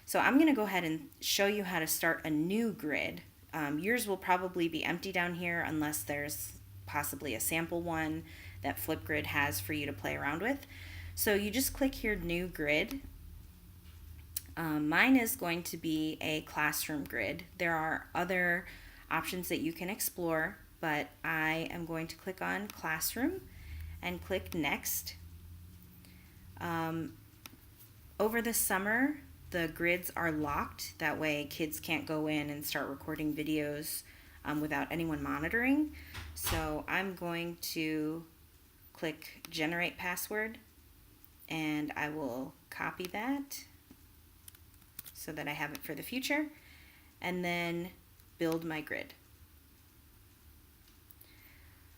So I'm going to go ahead and show you how to start a new grid. Yours will probably be empty down here unless there's possibly a sample one that Flipgrid has for you to play around with. So you just click here, New Grid. Mine is going to be a classroom grid. There are other options that you can explore, but I am going to click on Classroom and click Next. Over the summer, the grids are locked. That way kids can't go in and start recording videos without anyone monitoring. So I'm going to click Generate Password, and I will copy that so that I have it for the future, and then build my grid.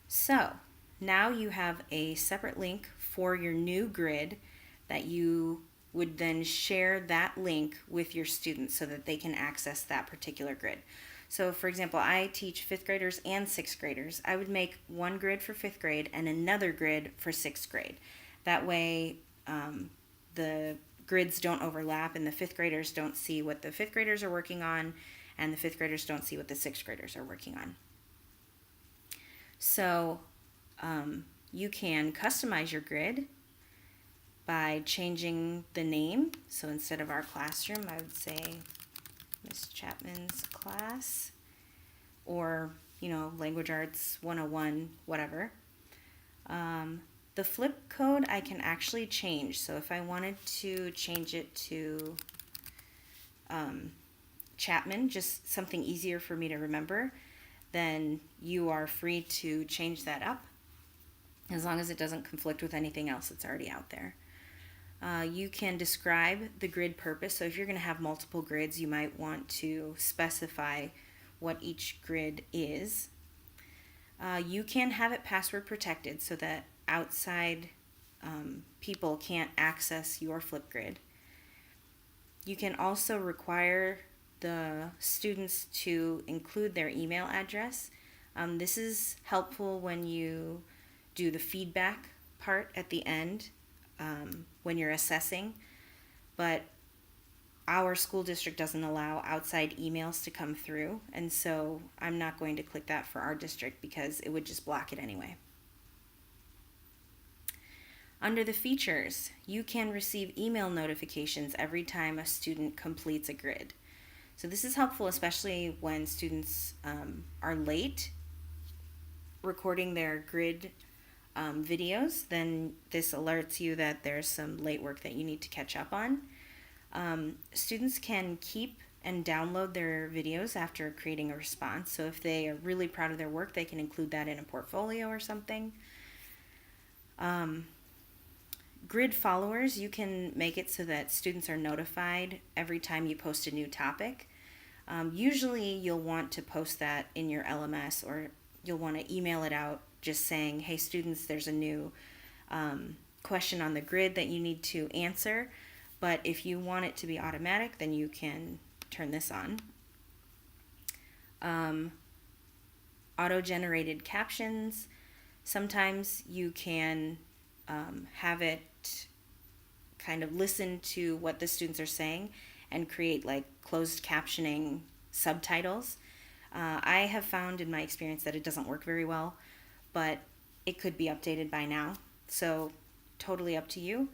So now you have a separate link for your new grid that you would then share that link with your students so that they can access that particular grid. So for example, I teach 5th graders and 6th graders. I would make one grid for 5th grade and another grid for 6th grade. That way the grids don't overlap and the 5th graders don't see what the 5th graders are working on and the 5th graders don't see what the 6th graders are working on. So you can customize your grid by changing the name. So instead of our classroom, I would say Miss Chapman's class, or Language Arts 101, whatever. The flip code I can actually change. So if I wanted to change it to Chapman, just something easier for me to remember, then you are free to change that up as long as it doesn't conflict with anything else that's already out there. You can describe the grid purpose. So if you're going to have multiple grids, you might want to specify what each grid is. You can have it password protected so that outside people can't access your Flipgrid. You can also require the students to include their email address. This is helpful when you do the feedback part at the end when you're assessing, but our school district doesn't allow outside emails to come through, and so I'm not going to click that for our district because it would just block it anyway. Under the features, you can receive email notifications every time a student completes a grid. So this is helpful especially when students are late recording their grid videos. Then this alerts you that there's some late work that you need to catch up on. Students can keep and download their videos after creating a response. So if they are really proud of their work, they can include that in a portfolio or something. Grid followers, you can make it so that students are notified every time you post a new topic. Usually you'll want to post that in your LMS, or you'll want to email it out just saying, hey students, there's a new question on the grid that you need to answer. But if you want it to be automatic, then you can turn this on. Auto-generated captions. Sometimes you can have it kind of listen to what the students are saying and create like closed captioning subtitles. I have found in my experience that it doesn't work very well, but it could be updated by now. So totally up to you.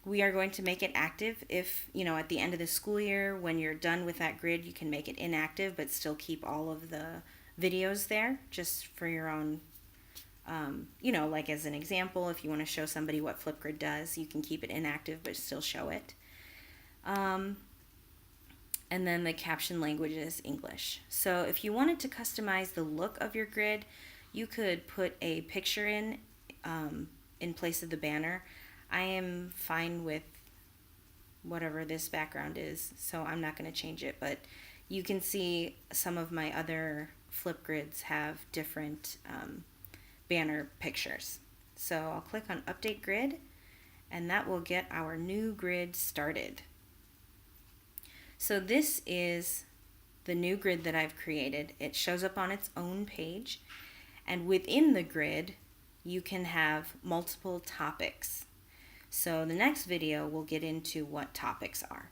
We are going to make it active if, at the end of the school year, when you're done with that grid, you can make it inactive, but still keep all of the videos there just for your own, like as an example, if you want to show somebody what Flipgrid does, you can keep it inactive, but still show it. And then the caption language is English. So if you wanted to customize the look of your grid, you could put a picture in place of the banner. I am fine with whatever this background is, so I'm not going to change it, but you can see some of my other Flipgrids have different banner pictures. So I'll click on Update Grid, and that will get our new grid started. So this is the new grid that I've created. It shows up on its own page, and within the grid you can have multiple topics. So the next video we'll get into what topics are.